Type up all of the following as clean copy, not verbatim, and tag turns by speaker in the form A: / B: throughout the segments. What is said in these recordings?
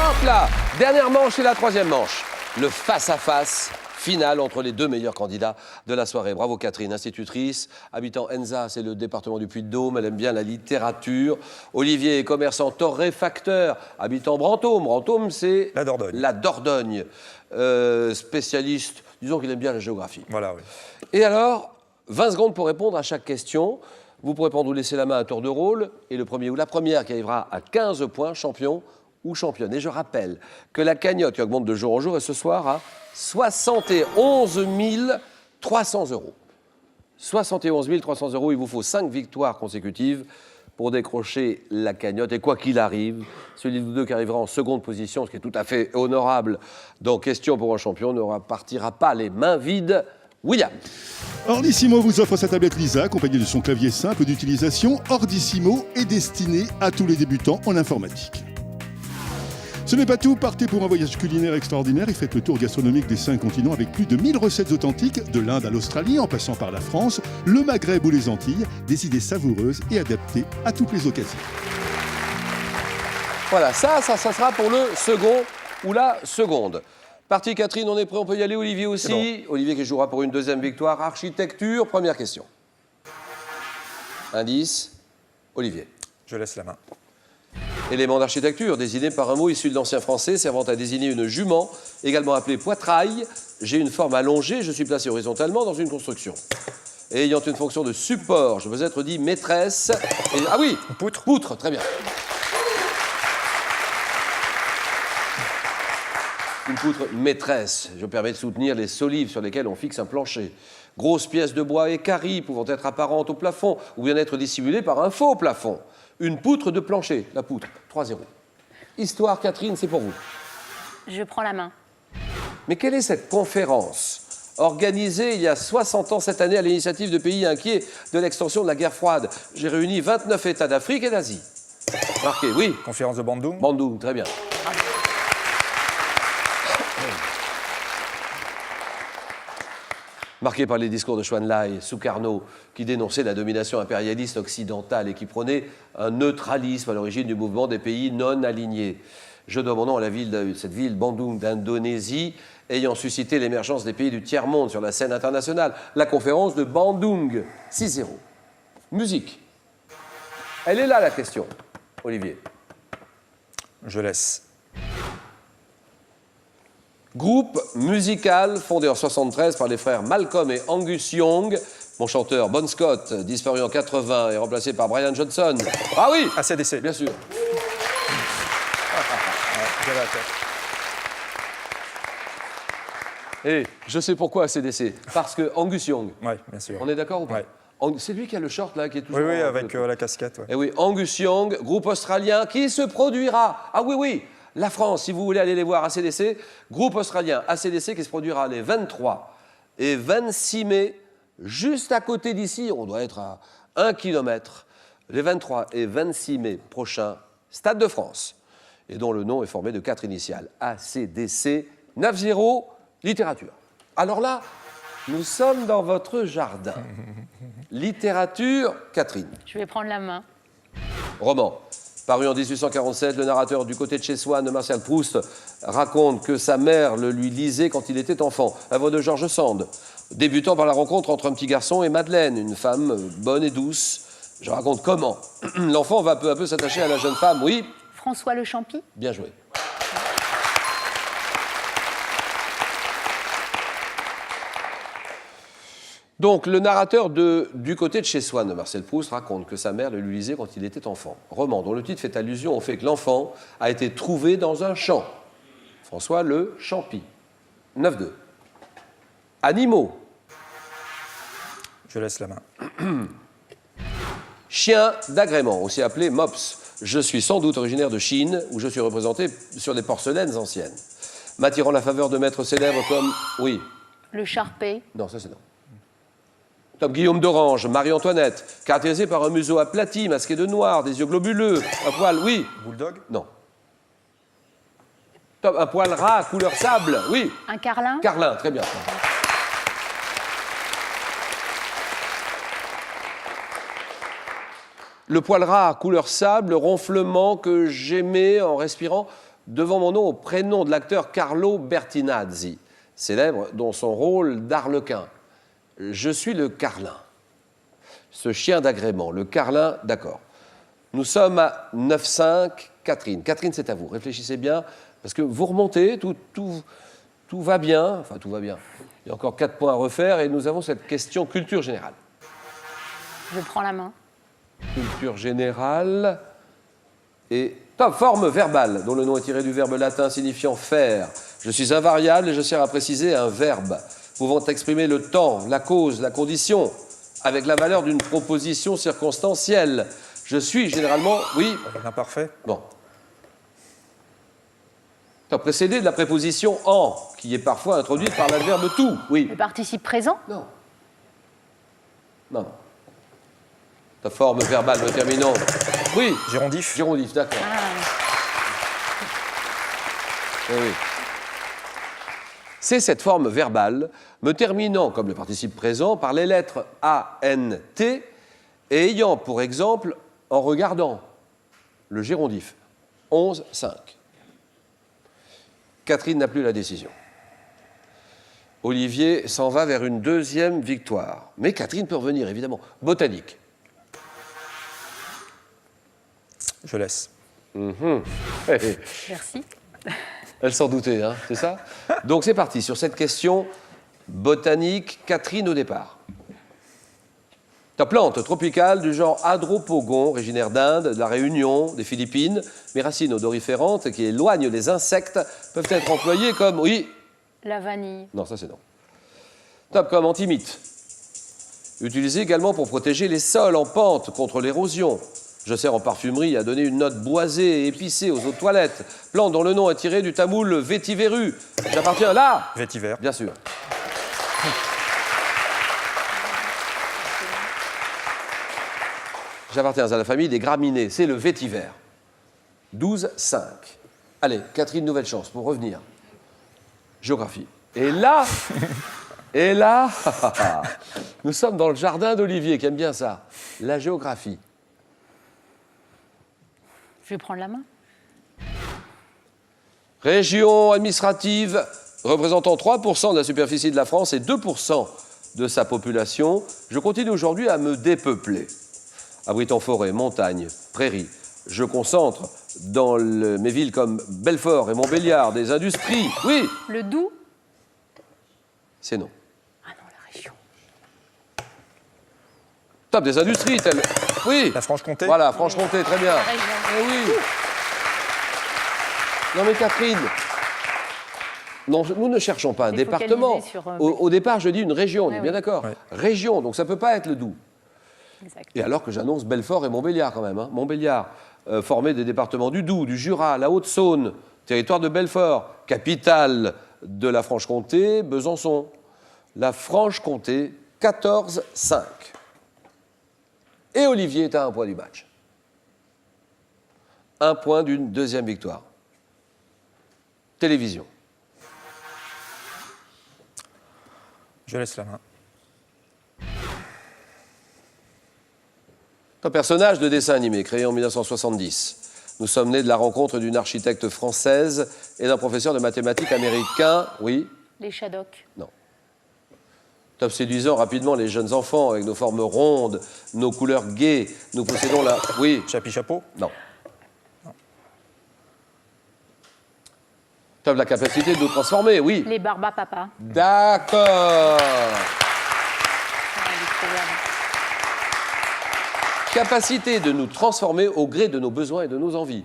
A: Hop là, dernière manche et la troisième manche. Le face-à-face final entre les deux meilleurs candidats de la soirée. Bravo Catherine, institutrice, habitant Enza, c'est le département du Puy-de-Dôme, elle aime bien la littérature. Olivier est commerçant torréfacteur, habitant Brantôme. Brantôme, c'est
B: la Dordogne.
A: La Dordogne. Spécialiste, disons qu'il aime bien la géographie.
B: Voilà, oui.
A: Et alors, 20 secondes pour répondre à chaque question. Vous pourrez prendre ou laisser la main à tour de rôle. Et le premier ou la première qui arrivera à 15 points, champion ou championne. Et je rappelle que la cagnotte qui augmente de jour en jour est ce soir à 71 300 €. 71 300 €, il vous faut 5 victoires consécutives pour décrocher la cagnotte. Et quoi qu'il arrive, celui de vous deux qui arrivera en seconde position, ce qui est tout à fait honorable dans Question pour un champion, ne repartira pas les mains vides. William.
C: Ordissimo vous offre sa tablette Lisa, accompagnée de son clavier simple d'utilisation. Ordissimo est destiné à tous les débutants en informatique. Ce n'est pas tout, partez pour un voyage culinaire extraordinaire et faites le tour gastronomique des 5 continents avec plus de 1000 recettes authentiques, de l'Inde à l'Australie, en passant par la France, le Maghreb ou les Antilles, des idées savoureuses et adaptées à toutes les occasions.
A: Voilà, ça sera pour le second ou la seconde. Parti Catherine, on est prêt, on peut y aller. Olivier aussi. Bon. Olivier qui jouera pour une deuxième victoire. Architecture, première question. Indice, Olivier.
B: Je laisse la main.
A: Élément d'architecture, désigné par un mot issu de l'ancien français, servant à désigner une jument, également appelée poitrail. J'ai une forme allongée, je suis placé horizontalement dans une construction. Et ayant une fonction de support, je veux être dit maîtresse. Et... Ah oui,
B: poutre.
A: Poutre, très bien. Une poutre maîtresse, je permets de soutenir les solives sur lesquelles on fixe un plancher. Grosse pièce de bois équarrie pouvant être apparente au plafond ou bien être dissimulée par un faux plafond. Une poutre de plancher, la poutre, 3-0. Histoire, Catherine, c'est pour vous.
D: Je prends la main.
A: Mais quelle est cette conférence organisée il y a 60 ans cette année à l'initiative de pays inquiets de l'extension de la guerre froide? J'ai réuni 29 États d'Afrique et d'Asie. Marqué, oui.
B: Conférence de Bandung.
A: Bandung, très bien. Marqué par les discours de Chouan Lai, Sukarno, qui dénonçait la domination impérialiste occidentale et qui prônait un neutralisme à l'origine du mouvement des pays non alignés. Je dois mon nom à cette ville, Bandung d'Indonésie, ayant suscité l'émergence des pays du tiers-monde sur la scène internationale. La conférence de Bandung, 6-0. Musique. Elle est là, la question. Olivier.
B: Je laisse.
A: Groupe musical fondé en 1973 par les frères Malcolm et Angus Young. Mon chanteur Bon Scott, disparu en 80 et remplacé par Brian Johnson. Ah oui,
B: AC/DC.
A: Bien sûr. Et je sais pourquoi AC/DC. Parce que Angus Young.
B: Oui, bien sûr.
A: On est d'accord ou pas?
B: Ouais.
A: C'est lui qui a le short là, qui est toujours...
B: Oui, avec la casquette. Ouais.
A: Eh oui, Angus Young, groupe australien qui se produira. Ah oui. La France, si vous voulez aller les voir, AC/DC, groupe australien AC/DC qui se produira les 23 et 26 mai, juste à côté d'ici, on doit être à 1 km, les 23 et 26 mai prochains, Stade de France, et dont le nom est formé de 4 initiales, AC/DC, 9-0, littérature. Alors là, nous sommes dans votre jardin. Littérature, Catherine.
D: Je vais prendre la main.
A: Roman. Paru en 1847, le narrateur du côté de chez Swann de Marcel Proust raconte que sa mère le lui lisait quand il était enfant. Œuvre de George Sand. Débutant par la rencontre entre un petit garçon et Madeleine, une femme bonne et douce. Je raconte comment. L'enfant va peu à peu s'attacher à la jeune femme, oui.
D: François Le Champy.
A: Bien joué. Donc, le narrateur du côté de chez Swann de Marcel Proust raconte que sa mère le lui lisait quand il était enfant. Roman dont le titre fait allusion au fait que l'enfant a été trouvé dans un champ. François Le Champy. 9-2. Animaux.
B: Je laisse la main.
A: Chien d'agrément, aussi appelé mops. Je suis sans doute originaire de Chine, où je suis représenté sur des porcelaines anciennes. M'attirant la faveur de maîtres célèbres comme... Oui.
D: Le Charpé.
A: Non, ça c'est non. Comme Guillaume d'Orange, Marie-Antoinette, caractérisé par un museau aplati, masqué de noir, des yeux globuleux, un poil, oui.
B: Bulldog.
A: Non. Un poil ras, couleur sable, oui.
D: Un carlin.
A: Carlin, très bien. Le poil ras, couleur sable, ronflement que j'aimais en respirant, devant mon nom au prénom de l'acteur Carlo Bertinazzi, célèbre dans son rôle d'Arlequin. Je suis le Carlin. Ce chien d'agrément, le Carlin, d'accord. Nous sommes à 9-5, Catherine. Catherine, c'est à vous. Réfléchissez bien, parce que vous remontez, tout va bien. Enfin, tout va bien. Il y a encore 4 points à refaire et nous avons cette question culture générale.
D: Je prends la main.
A: Culture générale et top, forme verbale, dont le nom est tiré du verbe latin signifiant faire. Je suis invariable et je sers à préciser un verbe pouvant exprimer le temps, la cause, la condition, avec la valeur d'une proposition circonstancielle. Je suis généralement, oui.
B: L'imparfait.
A: Bon. Top, précédé de la préposition en, qui est parfois introduite par l'adverbe tout. Oui.
D: Le participe présent.
A: Non. Non. Ta forme verbale, me terminons. Oui.
B: Girondif.
A: Girondif, d'accord. Oui, oui. C'est cette forme verbale, me terminant, comme le participe présent, par les lettres A, N, T, et ayant pour exemple, en regardant, le gérondif. 11-5. Catherine n'a plus la décision. Olivier s'en va vers une deuxième victoire. Mais Catherine peut revenir, évidemment. Botanique.
B: Je laisse.
D: Merci.
A: Elle s'en doutait, hein, c'est ça? Donc c'est parti, sur cette question botanique, Catherine au départ. Ta plante tropicale du genre Hadropogon, originaire d'Inde, de la Réunion, des Philippines, mais racines odoriférantes qui éloignent les insectes, peuvent être employées comme, oui,
D: La vanille.
A: non, ça c'est non. Top, comme antimite. Utilisé également pour protéger les sols en pente contre l'érosion. Je sers en parfumerie à donner une note boisée et épicée aux eaux de toilette. Plante dont le nom est tiré du tamoul vétiveru. J'appartiens là.
B: Vétiver.
A: Bien sûr. J'appartiens à la famille des graminées. C'est le vétiver. 12-5. Allez, Catherine, nouvelle chance pour revenir. Géographie. Et là, nous sommes dans le jardin d'Olivier, qui aime bien ça. La géographie.
D: Je vais prendre la main.
A: Région administrative représentant 3% de la superficie de la France et 2% de sa population, je continue aujourd'hui à me dépeupler. Abritant forêts, montagnes, prairies, je concentre dans mes villes comme Belfort et Montbéliard des industries. Oui,
D: Le Doubs.
A: c'est non.
D: Ah non, la région.
A: Top, des industries telles. Oui.
B: La Franche-Comté.
A: Voilà, Franche-Comté, très bien.
D: La région.
A: Eh oui. Non mais Catherine, non, nous ne cherchons pas un
D: C'est
A: département.
D: focalisé sur,
A: Au départ, je dis une région, on est
D: Ouais,
A: bien
D: oui.
A: d'accord.
B: Ouais.
A: Région, donc ça ne peut pas être le Doubs.
D: Exact.
A: Et alors que j'annonce Belfort et Montbéliard quand même. Hein. Montbéliard, formé des départements du Doubs, du Jura, la Haute-Saône, territoire de Belfort, capitale de la Franche-Comté, Besançon. La Franche-Comté, 14-5. Et Olivier est à un point du match. Un point d'une deuxième victoire. Télévision.
B: Je laisse la main.
A: Un personnage de dessin animé créé en 1970. Nous sommes nés de la rencontre d'une architecte française et d'un professeur de mathématiques américain. Oui?
D: Les Shadocks.
A: Non. Top séduisant rapidement les jeunes enfants avec nos formes rondes, nos couleurs gaies. Nous possédons la... Oui?
B: Chapi-chapeau.
A: Non. Top la capacité de nous transformer. Oui?
D: Les Barbapapa.
A: D'accord. Capacité de nous transformer au gré de nos besoins et de nos envies.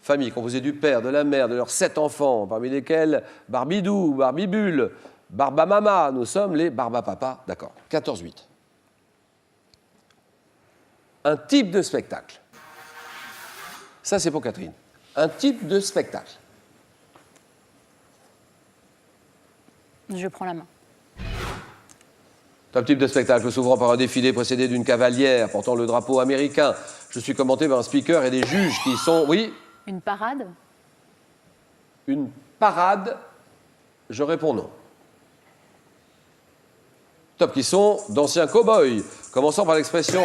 A: Famille composée du père, de la mère, de leurs 7 enfants, parmi lesquels Barbidou, Barbibule, Barbamama. Nous sommes les Barbapapa. D'accord. 14-8. Un type de spectacle. Ça, c'est pour Catherine. Un type de spectacle.
D: Je prends la main.
A: Un type de spectacle s'ouvrant par un défilé précédé d'une cavalière portant le drapeau américain. Je suis commenté par un speaker et des juges qui sont, oui,
D: Une parade.
A: une parade. Je réponds non. Top, qui sont d'anciens cow-boys. Commençons par l'expression.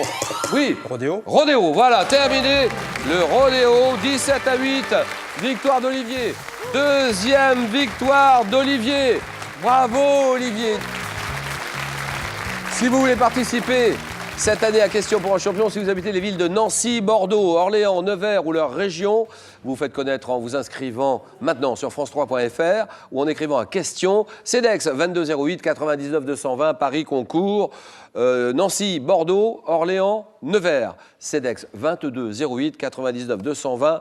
A: Oui.
B: Rodéo.
A: Rodéo, voilà, terminé. Le rodéo, 17 à 8. Victoire d'Olivier. Deuxième victoire d'Olivier. Bravo, Olivier. Si vous voulez participer cette année à Question pour un champion, si vous habitez les villes de Nancy, Bordeaux, Orléans, Nevers ou leur région, vous faites connaître en vous inscrivant maintenant sur france3.fr ou en écrivant à Question, CEDEX 2208 99 220 Paris Concours, Nancy, Bordeaux, Orléans, Nevers, CEDEX 2208 99 220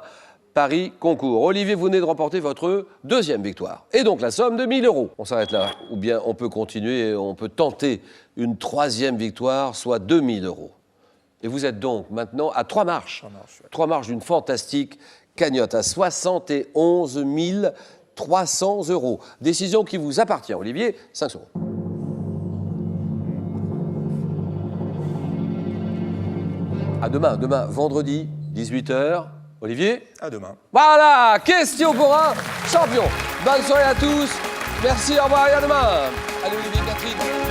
A: Paris Concours. Olivier, vous venez de remporter votre deuxième victoire. Et donc la somme de 1 000 €. On s'arrête là. Ou bien on peut continuer, on peut tenter une troisième victoire, soit 2 000 €. Et vous êtes donc maintenant à 3 marches. 3 marches d'une fantastique cagnotte à 71 300 €. Décision qui vous appartient. Olivier, 5 secondes. À demain, vendredi, 18 h. Olivier?
B: À demain.
A: Voilà, Question pour un champion. Bonne soirée à tous. Merci, au revoir et à demain. Allez, Olivier, Catherine.